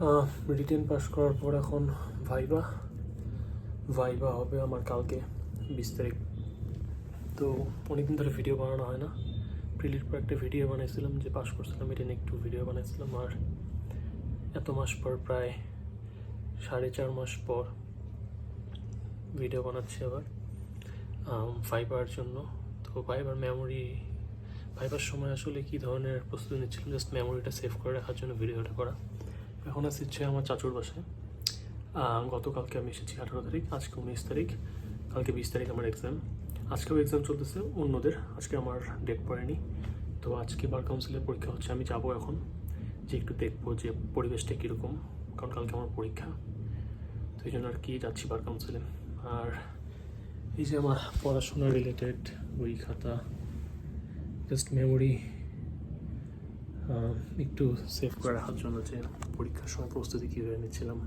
Written pass করার পর এখন ভাইবা ভাইবা হবে আমার কালকে 20 তারিখ। তো অনেকদিন ধরে ভিডিও বানানো হয় না। প্রিলির পর একটা ভিডিও বানাইছিলাম যে পাস করছিলাম, এটা নিয়ে একটু ভিডিও বানাইছিলাম। আর এত মাস পর, প্রায় 4.5 মাস পর ভিডিও বানাচ্ছি আবার ভাইবার জন্য। তো ভাইবার সময় আসলে কী ধরনের প্রস্তুতি নিচ্ছিলাম, জাস্ট মেমোরিটা সেভ করে রাখার জন্য ভিডিওটা করা। এখন আসছে আমার চাচুর বাসায়। গতকালকে আমি এসেছি 18 তারিখ, আজকে 19 তারিখ, কালকে 20 তারিখ আমার এক্সাম। আজকেও এক্সাম চলতেছে অন্যদের, আজকে আমার ডেট পড়েনি। তো আজকে বার কাউন্সিলের পরীক্ষা হচ্ছে, আমি যাবো এখন যে একটু দেখবো যে পরিবেশটা কীরকম, কারণ কালকে আমার পরীক্ষা। তো এই জন্য আর কি যাচ্ছি বার কাউন্সিলে। আর এই যে আমার পড়াশোনা রিলেটেড বই খাতা, জাস্ট মেমোরি একটু সেভ করে রাখার জন্য, যে পরীক্ষার সময় প্রস্তুতি কীভাবে নিচ্ছিলাম।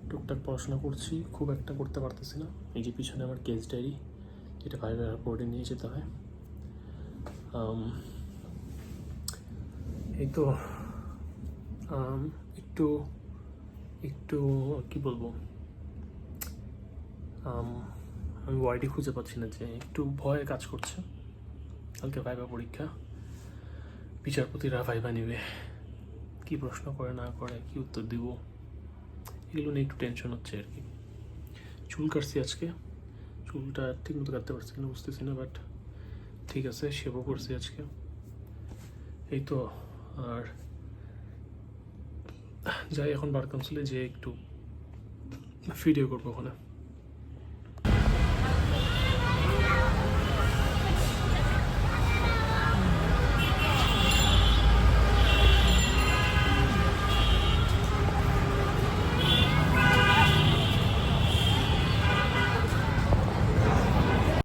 টুকটাক পড়াশোনা করছি, খুব একটা করতে পারতেছি না। এই যে পিছনে আমার কেস ডায়েরি, যেটা ভাইবার বোর্ডে নিয়ে যেতে হয়। এই তো একটু একটু কি বলবো, আমি ওয়ার্ডই খুঁজে পাচ্ছি না, যে একটু ভয় কাজ করছে। কালকে ভাইবা পরীক্ষা, বিচারপতিরা ভাইবা নেবে, কি প্রশ্ন করে না করে, কি উত্তর দিব, এগুলো নিয়ে একটু টেনশন হচ্ছে আর কি। চুল কাটছি আজকে, চুলটা ঠিক মতো কাটতে পারছি কিনা বুঝতেছি না, বাট ঠিক আছে, শেভও করছি আজকে। এই তো, আর যাই এখন বার কাউন্সিলে যে একটু ভিডিও করবো ওখানে।